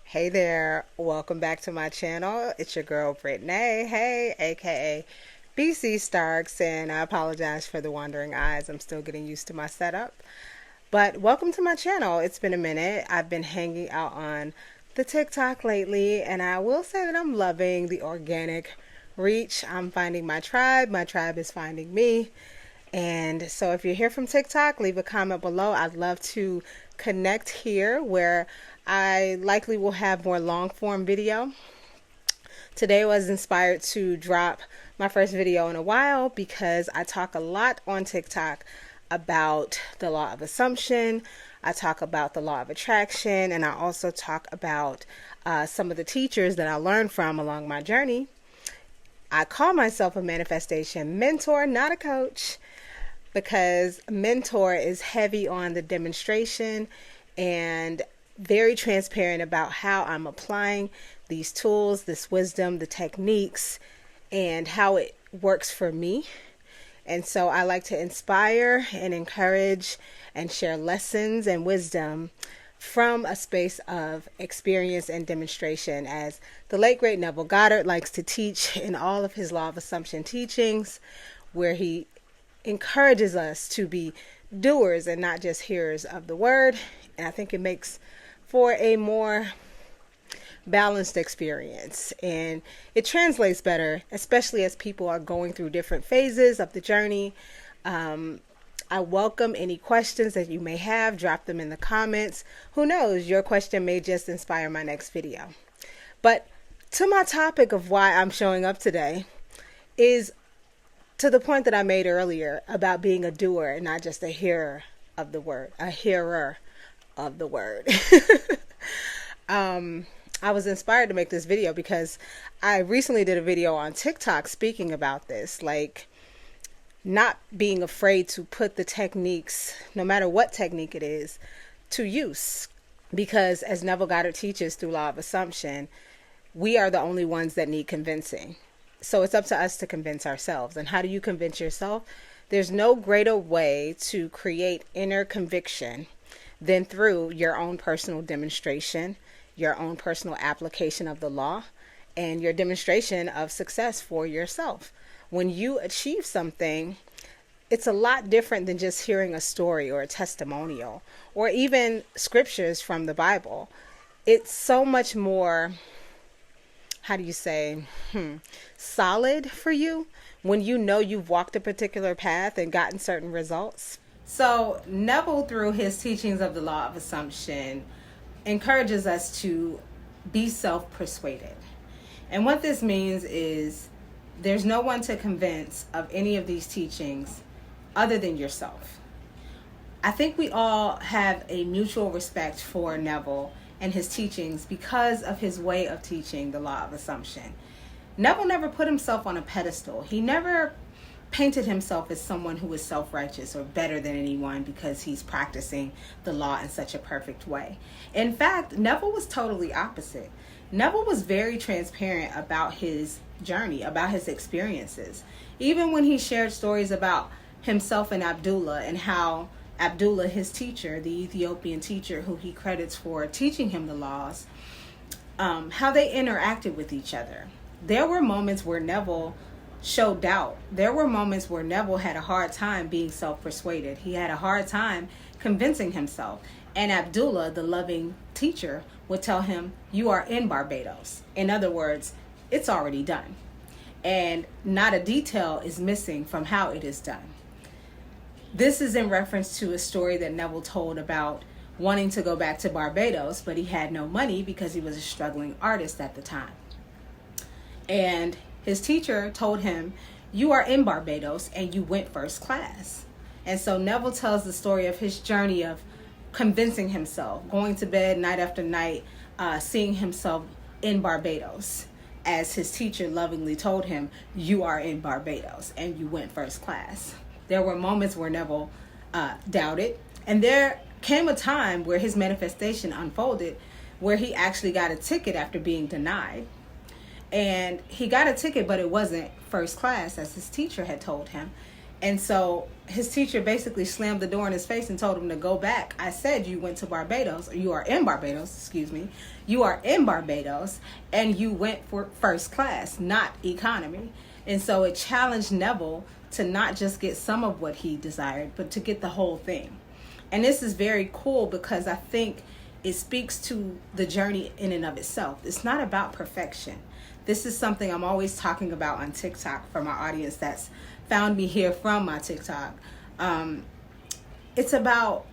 Hey there, welcome back to my channel. It's your girl Brittany, hey, aka BC Starks, and I apologize for the wandering eyes. I'm still getting used to my setup. But welcome to my channel. It's been a minute. I've been hanging out on the TikTok lately, and I will say that I'm loving the organic reach. I'm finding my tribe is finding me. And so if you're here from TikTok, leave a comment below. I'd love to connect here where I likely will have more long form video. Today was inspired to drop my first video in a while because I talk a lot on TikTok about the law of assumption. I talk about the law of attraction, and I also talk about some of the teachers that I learned from along my journey. I call myself a manifestation mentor, not a coach, because mentor is heavy on the demonstration and very transparent about how I'm applying these tools, this wisdom, the techniques, and how it works for me. And so I like to inspire and encourage and share lessons and wisdom from a space of experience and demonstration, as the late great Neville Goddard likes to teach in all of his law of assumption teachings, where he encourages us to be doers and not just hearers of the word. And I think it makes for a more balanced experience, and it translates better, especially as people are going through different phases of the journey. I welcome any questions that you may have. Drop them in the comments. Who knows, your question may just inspire my next video. But to my topic of why I'm showing up today is to the point that I made earlier about being a doer and not just a hearer of the word, a hearer of the word. I was inspired to make this video because I recently did a video on TikTok speaking about this, like not being afraid to put the techniques, no matter what technique it is, to use. Because as Neville Goddard teaches through law of assumption, we are the only ones that need convincing. So it's up to us to convince ourselves. And how do you convince yourself? There's no greater way to create inner conviction than through your own personal demonstration, your own personal application of the law, and your demonstration of success for yourself. When you achieve something, it's a lot different than just hearing a story or a testimonial or even scriptures from the Bible. It's so much more, how do you say, solid for you when you know you've walked a particular path and gotten certain results. So Neville, through his teachings of the law of assumption, encourages us to be self-persuaded. And what this means is there's no one to convince of any of these teachings other than yourself. I think we all have a mutual respect for Neville and his teachings because of his way of teaching the law of assumption. Neville never put himself on a pedestal. He never painted himself as someone who is self-righteous or better than anyone because he's practicing the law in such a perfect way. In fact, Neville was totally opposite. Neville was very transparent about his journey, about his experiences. Even when he shared stories about himself and Abdullah, and how Abdullah, his teacher, the Ethiopian teacher who he credits for teaching him the laws, how they interacted with each other. There were moments where Neville showed doubt. There were moments where Neville had a hard time being self-persuaded. He had a hard time convincing himself. And Abdullah, the loving teacher, would tell him, you are in Barbados. In other words, it's already done. And not a detail is missing from how it is done. This is in reference to a story that Neville told about wanting to go back to Barbados, but he had no money because he was a struggling artist at the time. And his teacher told him, you are in Barbados and you went first class. And so Neville tells the story of his journey of convincing himself, going to bed night after night, seeing himself in Barbados, as his teacher lovingly told him, you are in Barbados and you went first class. There were moments where Neville doubted, and there came a time where his manifestation unfolded where he actually got a ticket after being denied. And he got a ticket, but it wasn't first class as his teacher had told him. And so his teacher basically slammed the door in his face and told him to go back. I said you went to Barbados, or you are in Barbados, excuse me. You are in Barbados, and you went for first class, not economy. And so it challenged Neville to not just get some of what he desired, but to get the whole thing. And this is very cool because I think it speaks to the journey in and of itself. It's not about perfection. This is something I'm always talking about on TikTok for my audience that's found me here from my TikTok. It's about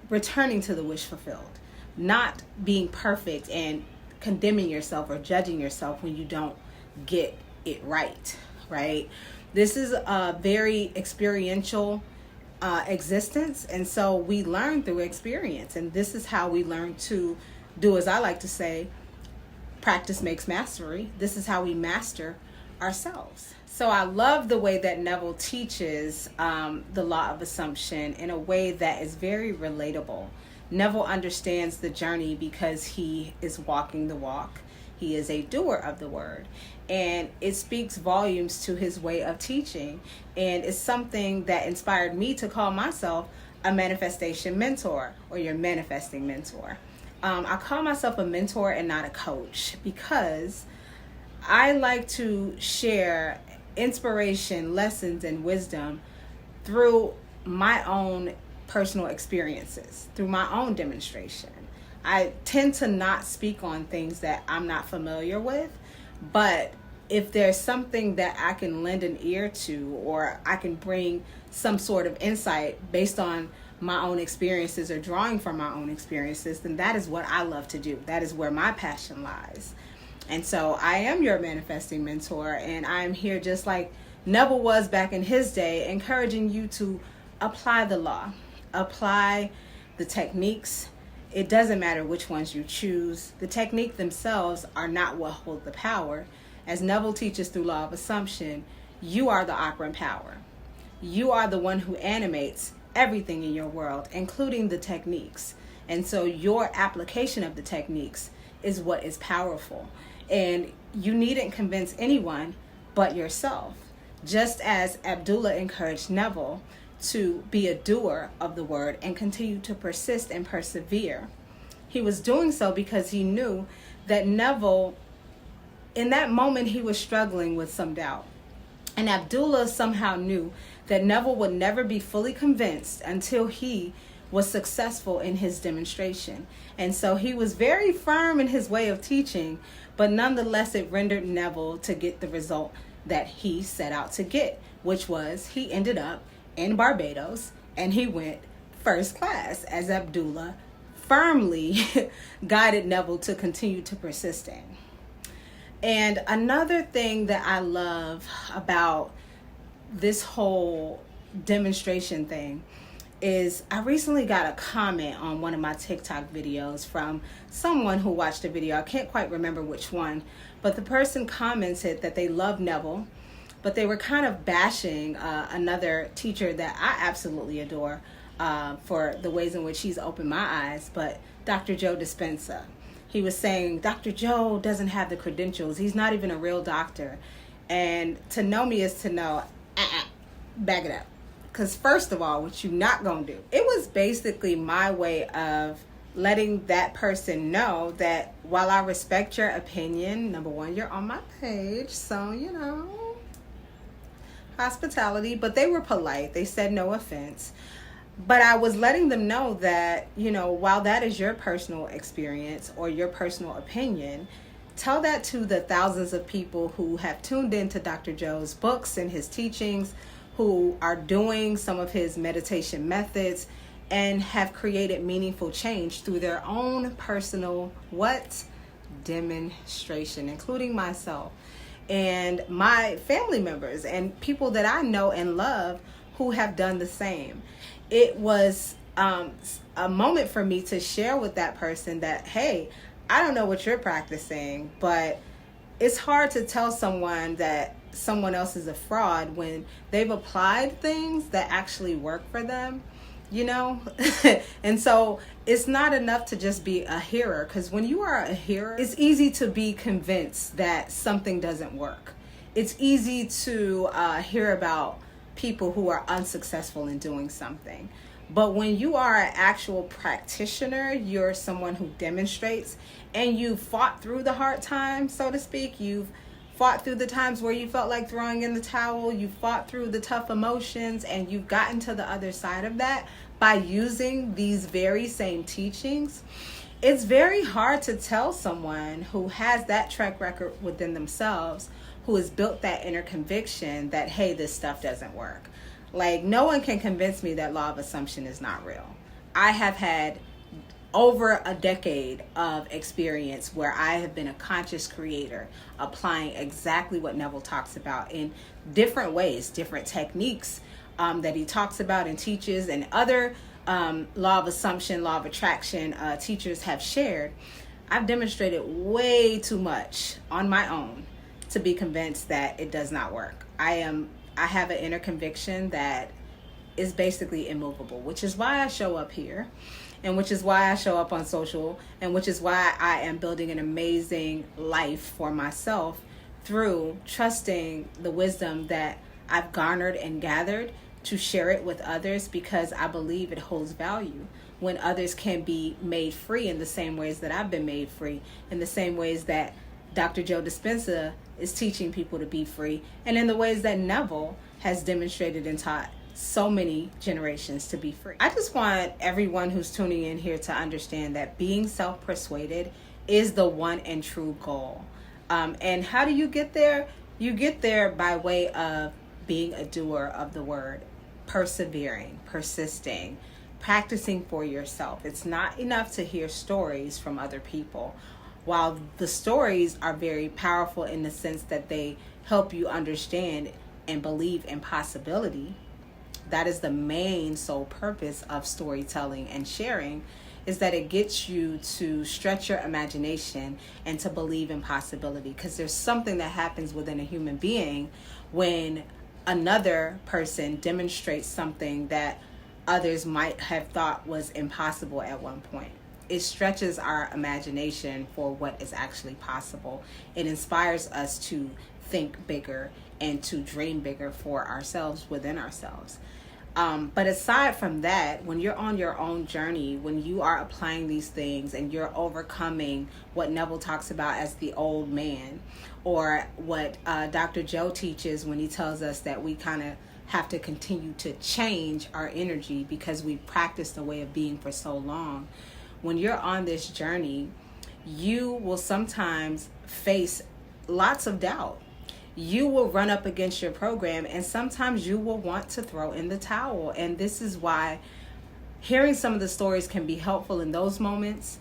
returning to the wish fulfilled, not being perfect and condemning yourself or judging yourself when you don't get it right? This is a very experiential existence, and so we learn through experience, and this is how we learn to do, as I like to say, practice makes mastery. This is how we master ourselves. So I love the way that Neville teaches the law of assumption in a way that is very relatable. Neville understands the journey because he is walking the walk. He is a doer of the word. And it speaks volumes to his way of teaching. And it's something that inspired me to call myself a manifestation mentor, or your manifesting mentor. I call myself a mentor and not a coach because I like to share inspiration, lessons, and wisdom through my own personal experiences, through my own demonstration. I tend to not speak on things that I'm not familiar with, but if there's something that I can lend an ear to, or I can bring some sort of insight based on my own experiences or drawing from my own experiences, then that is what I love to do. That is where my passion lies. And so I am your manifesting mentor, and I'm here just like Neville was back in his day, encouraging you to apply the law, apply the techniques. It doesn't matter which ones you choose. The technique themselves are not what hold the power. As Neville teaches through law of assumption, you are the operant power. You are the one who animates everything in your world, including the techniques. And so your application of the techniques is what is powerful. And you needn't convince anyone but yourself. Just as Abdullah encouraged Neville to be a doer of the word and continue to persist and persevere, he was doing so because he knew that Neville, in that moment, he was struggling with some doubt. And Abdullah somehow knew that Neville would never be fully convinced until he was successful in his demonstration. And so he was very firm in his way of teaching, but nonetheless it rendered Neville to get the result that he set out to get, which was he ended up in Barbados and he went first class, as Abdullah firmly guided Neville to continue to persist in. And another thing that I love about this whole demonstration thing is I recently got a comment on one of my TikTok videos from someone who watched a video. I can't quite remember which one, but the person commented that they love Neville, but they were kind of bashing another teacher that I absolutely adore for the ways in which he's opened my eyes, but Dr. Joe Dispenza. He was saying, Dr. Joe doesn't have the credentials. He's not even a real doctor. And to know me is to know, back it up. Because first of all, what you not going to do? It was basically my way of letting that person know that while I respect your opinion, number one, you're on my page. So, hospitality. But they were polite. They said no offense. But I was letting them know that, while that is your personal experience or your personal opinion, tell that to the thousands of people who have tuned into Dr. Joe's books and his teachings, who are doing some of his meditation methods and have created meaningful change through their own personal demonstration, including myself and my family members and people that I know and love who have done the same. It was a moment for me to share with that person that, hey, I don't know what you're practicing, but it's hard to tell someone that someone else is a fraud when they've applied things that actually work for them, And so it's not enough to just be a hearer, because when you are a hearer, it's easy to be convinced that something doesn't work. It's easy to hear about people who are unsuccessful in doing something. But when you are an actual practitioner, you're someone who demonstrates, and you fought through the hard times, so to speak. You've fought through the times where you felt like throwing in the towel. You fought through the tough emotions, and you've gotten to the other side of that by using these very same teachings. It's very hard to tell someone who has that track record within themselves, who has built that inner conviction that, hey, this stuff doesn't work. Like, no one can convince me that law of assumption is not real. I have had over a decade of experience where I have been a conscious creator, applying exactly what Neville talks about in different ways, different techniques that he talks about and teaches, and other law of assumption, law of attraction teachers have shared. I've demonstrated way too much on my own to be convinced that it does not work. I have an inner conviction that is basically immovable, which is why I show up here, and which is why I show up on social, and which is why I am building an amazing life for myself through trusting the wisdom that I've garnered and gathered to share it with others, because I believe it holds value when others can be made free in the same ways that I've been made free, in the same ways that Dr. Joe Dispenza is teaching people to be free, and in the ways that Neville has demonstrated and taught so many generations to be free. I just want everyone who's tuning in here to understand that being self-persuaded is the one and true goal. And how do you get there? You get there by way of being a doer of the word, persevering, persisting, practicing for yourself. It's not enough to hear stories from other people. While the stories are very powerful in the sense that they help you understand and believe in possibility, that is the main sole purpose of storytelling and sharing, is that it gets you to stretch your imagination and to believe in possibility. Because there's something that happens within a human being when another person demonstrates something that others might have thought was impossible at one point. It stretches our imagination for what is actually possible. It inspires us to think bigger and to dream bigger for ourselves, within ourselves. But aside from that, when you're on your own journey, when you are applying these things and you're overcoming what Neville talks about as the old man, or what Dr. Joe teaches when he tells us that we kind of have to continue to change our energy because we've practiced the way of being for so long. When you're on this journey, you will sometimes face lots of doubt. You will run up against your program, and sometimes you will want to throw in the towel. And this is why hearing some of the stories can be helpful in those moments,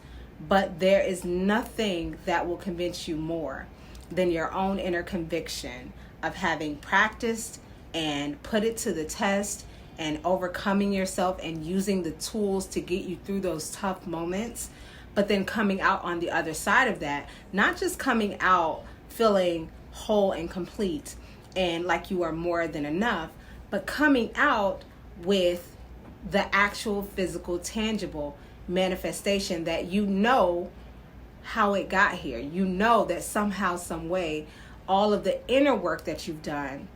but there is nothing that will convince you more than your own inner conviction of having practiced and put it to the test and overcoming yourself and using the tools to get you through those tough moments, but then coming out on the other side of that, not just coming out feeling whole and complete and like you are more than enough, but coming out with the actual physical, tangible manifestation that you know how it got here. You know that somehow, some way, all of the inner work that you've done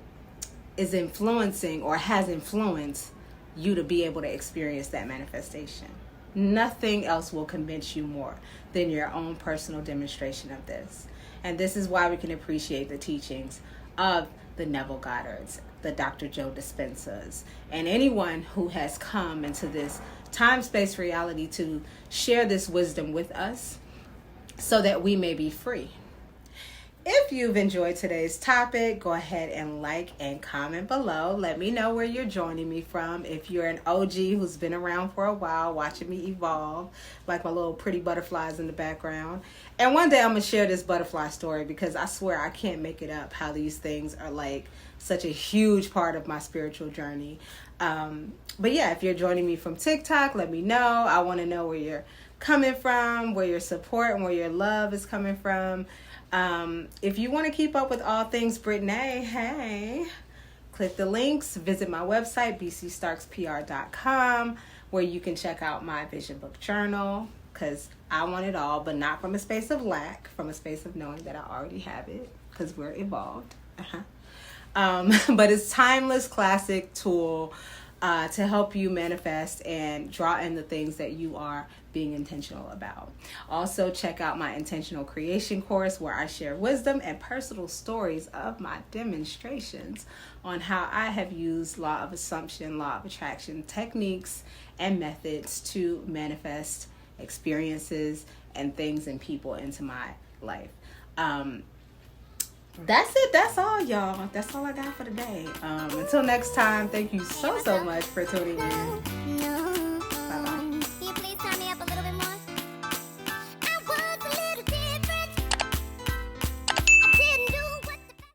is influencing or has influenced you to be able to experience that manifestation. Nothing else will convince you more than your own personal demonstration of this. And this is why we can appreciate the teachings of the Neville Goddards, the Dr. Joe Dispenzas, and anyone who has come into this time-space reality to share this wisdom with us so that we may be free. If you've enjoyed today's topic, go ahead and like and comment below. Let me know where you're joining me from. If you're an OG who's been around for a while, watching me evolve, like my little pretty butterflies in the background. And one day I'm going to share this butterfly story, because I swear I can't make it up how these things are like such a huge part of my spiritual journey. But yeah, if you're joining me from TikTok, let me know. I want to know where you're coming from, where your support and where your love is coming from. If you want to keep up with all things Brittany, hey, click the links, visit my website, bcstarkspr.com, where you can check out my vision book journal, because I want it all, but not from a space of lack, from a space of knowing that I already have it, because we're evolved. But it's timeless, classic tool to help you manifest and draw in the things that you are being intentional about. Also, check out my intentional creation course where I share wisdom and personal stories of my demonstrations on how I have used law of assumption, law of attraction techniques and methods to manifest experiences and things and people into my life. That's it. That's all, y'all. That's all I got for today. Until next time, thank you so much for tuning in.